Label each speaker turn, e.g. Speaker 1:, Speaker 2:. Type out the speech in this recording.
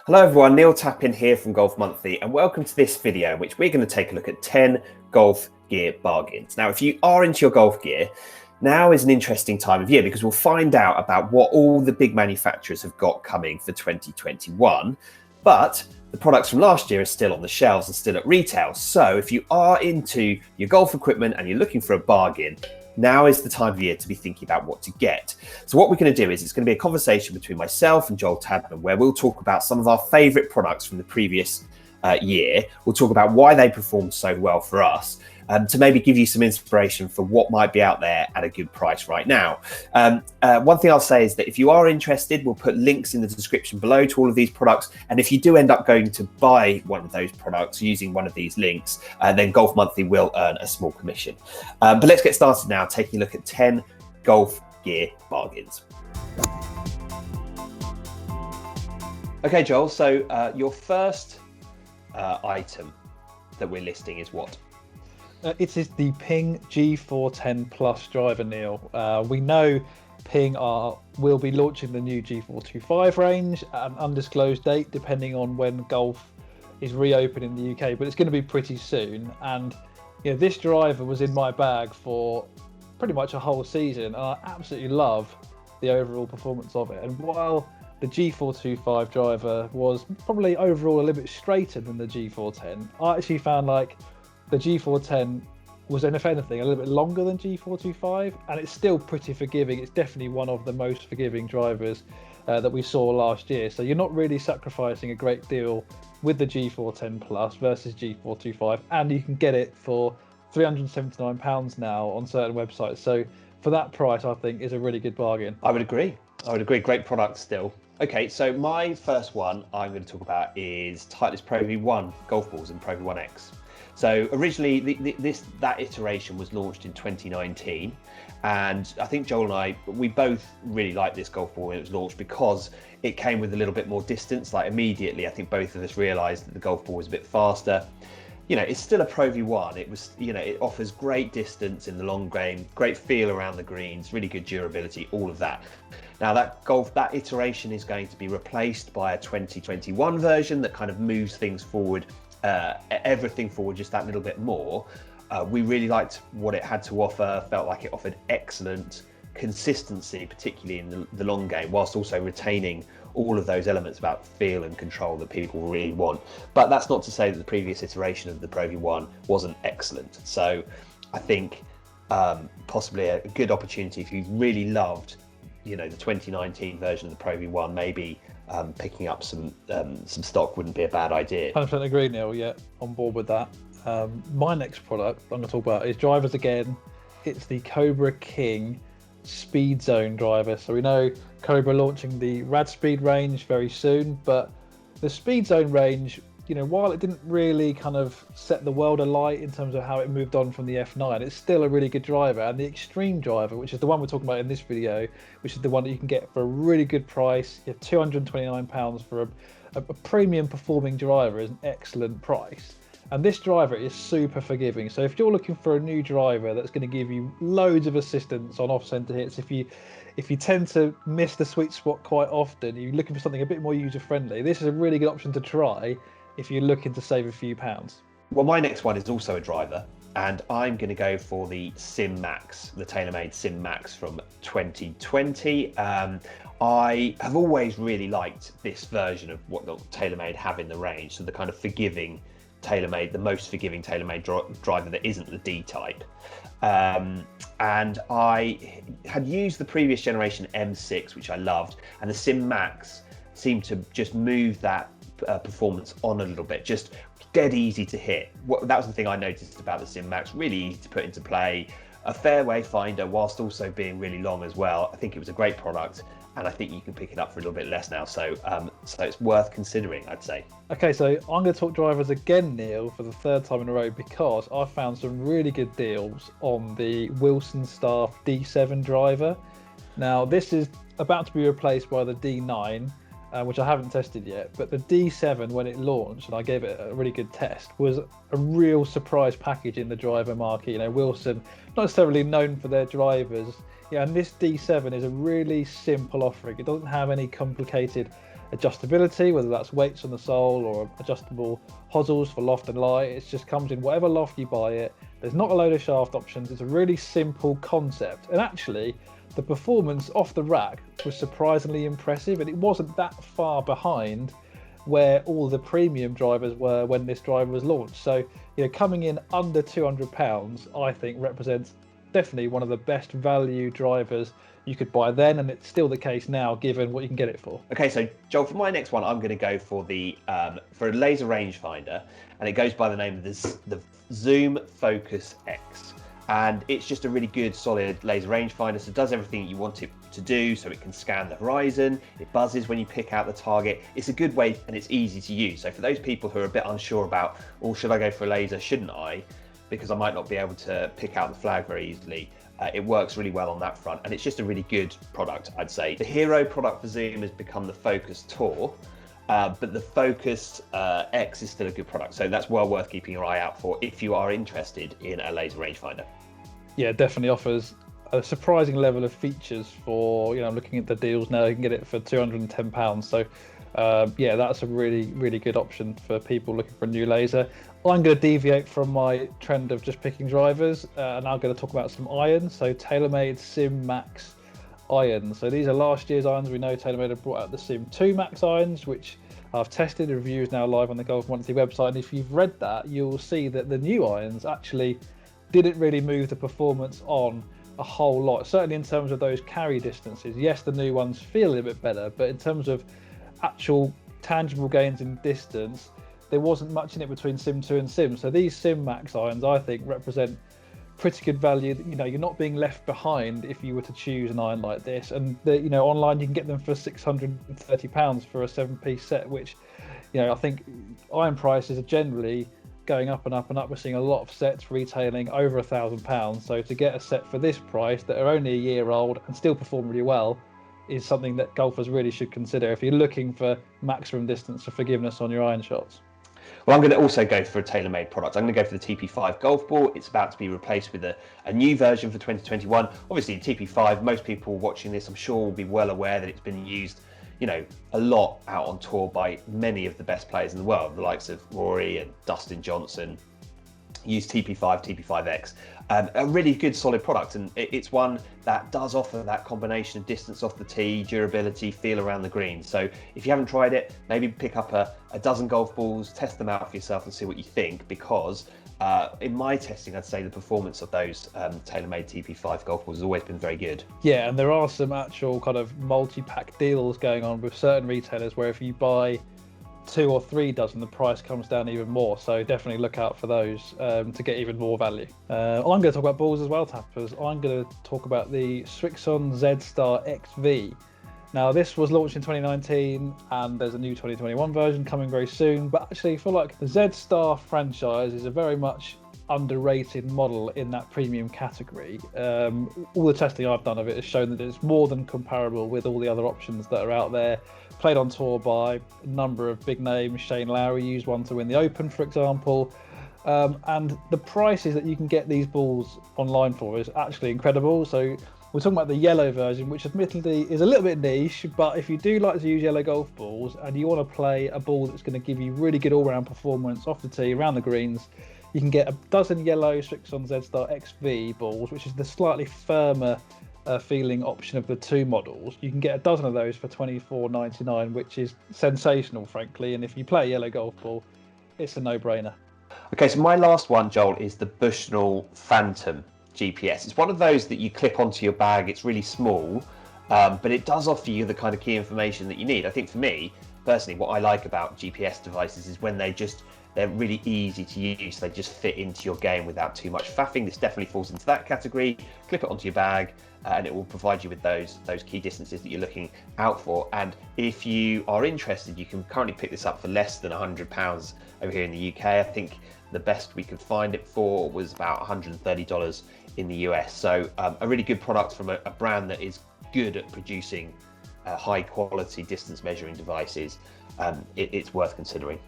Speaker 1: Hello everyone, Neil Tappin here from Golf Monthly, and welcome to this video in which we're going to take a look at 10 golf gear bargains. Now, if you are into your golf gear, now is an interesting time of year because we'll find out about what all the big manufacturers have got coming for 2021, but the products from last year are still on the shelves and still at retail. So if you are into your golf equipment and you're looking for a bargain, now is the time of year to be thinking about what to get. So what we're going to do is it's going to be a conversation between myself and Joel Tadman where we'll talk about some of our favorite products from the previous year. We'll talk about why they performed so well for us, to maybe give you some inspiration for what might be out there at a good price right now. One thing I'll say is that if you are interested, we'll put links in the description below to all of these products. And if you do end up going to buy one of those products using one of these links, then Golf Monthly will earn a small commission. But let's get started now, taking a look at 10 golf gear bargains. Okay, Joel, so your first item that we're listing is what?
Speaker 2: It is the Ping G410 Plus driver, Neil. We know Ping will be launching the new G425 range at an undisclosed date, depending on when golf is reopened in the UK, but it's going to be pretty soon. And this driver was in my bag for pretty much a whole season, and I absolutely love the overall performance of it. And while the G425 driver was probably overall a little bit straighter than the G410, I actually found like the G410 was, if anything, a little bit longer than G425, and it's still pretty forgiving. It's definitely one of the most forgiving drivers that we saw last year. So you're not really sacrificing a great deal with the G410 Plus versus G425, and you can get it for £379 now on certain websites. So for that price, I think is a really good bargain.
Speaker 1: I would agree. Great product still. Okay, so my first one I'm going to talk about is Titleist Pro V1 golf balls and Pro V1X. So originally, that iteration was launched in 2019, and I think Joel and we both really liked this golf ball when it was launched because it came with a little bit more distance. Like immediately, I think both of us realised that the golf ball was a bit faster. It's still a Pro V1. It was, it offers great distance in the long game, great feel around the greens, really good durability, all of that. Now that iteration is going to be replaced by a 2021 version that kind of moves things forward. Everything forward just that little bit more. We really liked what it had to offer, felt like it offered excellent consistency, particularly in the long game, whilst also retaining all of those elements about feel and control that people really want. But that's not to say that the previous iteration of the Pro V1 wasn't excellent. So I think possibly a good opportunity if you really loved the 2019 version of the Pro V1, maybe picking up some stock wouldn't be a bad idea.
Speaker 2: 100% agree, Neil. Yeah, on board with that. My next product I'm going to talk about is drivers again. It's the Cobra King Speedzone driver. So we know Cobra launching the Rad Speed range very soon, but the Speedzone range, while it didn't really kind of set the world alight in terms of how it moved on from the F9, it's still a really good driver. And the Xtreme driver, which is the one we're talking about in this video, which is the one that you can get for a really good price, £229 for a premium performing driver, is an excellent price. And this driver is super forgiving. So if you're looking for a new driver that's going to give you loads of assistance on off-center hits, if you tend to miss the sweet spot quite often, you're looking for something a bit more user-friendly, this is a really good option to try if you're looking to save a few pounds.
Speaker 1: Well, my next one is also a driver, and I'm going to go for the SIM Max, the TaylorMade SIM Max from 2020. I have always really liked this version of what the TaylorMade have in the range, so the kind of forgiving TaylorMade, the most forgiving TaylorMade driver that isn't the D-type. And I had used the previous generation M6, which I loved, and the SIM Max seemed to just move that performance on a little bit, just dead easy to hit. That was the thing I noticed about the SIM Max, really easy to put into play, a fairway finder whilst also being really long as well. I think it was a great product, and I think you can pick it up for a little bit less now, so it's worth considering, I'd say.
Speaker 2: Okay, so I'm going to talk drivers again, Neil, for the third time in a row, because I found some really good deals on the Wilson Staff D7 driver. Now this is about to be replaced by the D9, which I haven't tested yet, but the D7, when it launched, and I gave it a really good test, was a real surprise package in the driver market. Wilson, not necessarily known for their drivers, and this D7 is a really simple offering. It doesn't have any complicated adjustability, whether that's weights on the sole or adjustable hosels for loft and lie. It just comes in whatever loft you buy it. There's not a load of shaft options. It's a really simple concept, and actually the performance off the rack was surprisingly impressive, and it wasn't that far behind where all the premium drivers were when this driver was launched. So, coming in under £200, I think represents definitely one of the best value drivers you could buy then, and it's still the case now given what you can get it for.
Speaker 1: Okay, so Joel, for my next one, I'm going to go for the for a laser rangefinder, and it goes by the name of the Zoom Focus X. And it's just a really good, solid laser rangefinder. So it does everything you want it to do. So it can scan the horizon, it buzzes when you pick out the target. It's a good way and it's easy to use. So for those people who are a bit unsure about, oh, should I go for a laser, shouldn't I? Because I might not be able to pick out the flag very easily. It works really well on that front. And it's just a really good product, I'd say. The hero product for Zoom has become the Focus Tour. But the Focus X is still a good product, so that's well worth keeping your eye out for if you are interested in a laser rangefinder.
Speaker 2: Yeah, definitely offers a surprising level of features for, I'm looking at the deals now, you can get it for £210. So yeah, that's a really good option for people looking for a new laser. I'm going to deviate from my trend of just picking drivers, and I'm going to talk about some irons. So TaylorMade SIM Max Irons. So these are last year's irons. We know TaylorMade have brought out the SIM 2 Max irons, which I've tested. The review is now live on the Golf Monthly website, and if you've read that, you'll see that the new irons actually didn't really move the performance on a whole lot, certainly in terms of those carry distances. Yes, the new ones feel a little bit better, but in terms of actual tangible gains in distance, there wasn't much in it between SIM 2 and SIM. So these SIM Max irons, I think, represent pretty good value. You're not being left behind if you were to choose an iron like this. And online you can get them for £630 for a 7-piece set, which I think iron prices are generally going up and up and up. We're seeing a lot of sets retailing over £1,000. So to get a set for this price that are only a year old and still perform really well is something that golfers really should consider if you're looking for maximum distance of forgiveness on your iron shots.
Speaker 1: Well, I'm going to also go for a TaylorMade product. I'm going to go for the TP5 golf ball. It's about to be replaced with a new version for 2021. Obviously, the TP5, most people watching this, I'm sure, will be well aware that it's been used, a lot out on tour by many of the best players in the world, the likes of Rory and Dustin Johnson. Use TP5, TP5X. A really good, solid product, and it's one that does offer that combination of distance off the tee, durability, feel around the green. So if you haven't tried it, maybe pick up a dozen golf balls, test them out for yourself and see what you think, because in my testing, I'd say the performance of those TaylorMade TP5 golf balls has always been very good.
Speaker 2: Yeah, and there are some actual kind of multi-pack deals going on with certain retailers where if you buy 2 or 3 dozen, the price comes down even more. So definitely look out for those to get even more value. I'm going to talk about balls as well, tappers. I'm going to talk about the Speedzone Z-Star XV. Now, this was launched in 2019, and there's a new 2021 version coming very soon. But actually, I feel like the Z-Star franchise is a very much underrated model in that premium category. All the testing I've done of it has shown that it's more than comparable with all the other options that are out there. Played on tour by a number of big names. Shane Lowry used one to win the Open, for example. And the prices that you can get these balls online for is actually incredible. So we're talking about the yellow version, which admittedly is a little bit niche, but if you do like to use yellow golf balls and you want to play a ball that's going to give you really good all-round performance off the tee, around the greens, you can get a dozen yellow Speedzone Z-Star XV balls, which is the slightly firmer feeling option of the 2 models. You can get a dozen of those for $24.99, which is sensational, frankly. And if you play a yellow golf ball, it's a no-brainer.
Speaker 1: Okay, so my last one, Joel, is the Bushnell Phantom GPS. It's one of those that you clip onto your bag. It's really small, but it does offer you the kind of key information that you need. I think for me, personally, what I like about GPS devices is when they're really easy to use. They just fit into your game without too much faffing. This definitely falls into that category. Clip it onto your bag, and it will provide you with those key distances that you're looking out for. And if you are interested, you can currently pick this up for less than £100 over here in the UK. I think the best we could find it for was about $130 in the US. So a really good product from a brand that is good at producing high quality distance measuring devices. It's worth considering.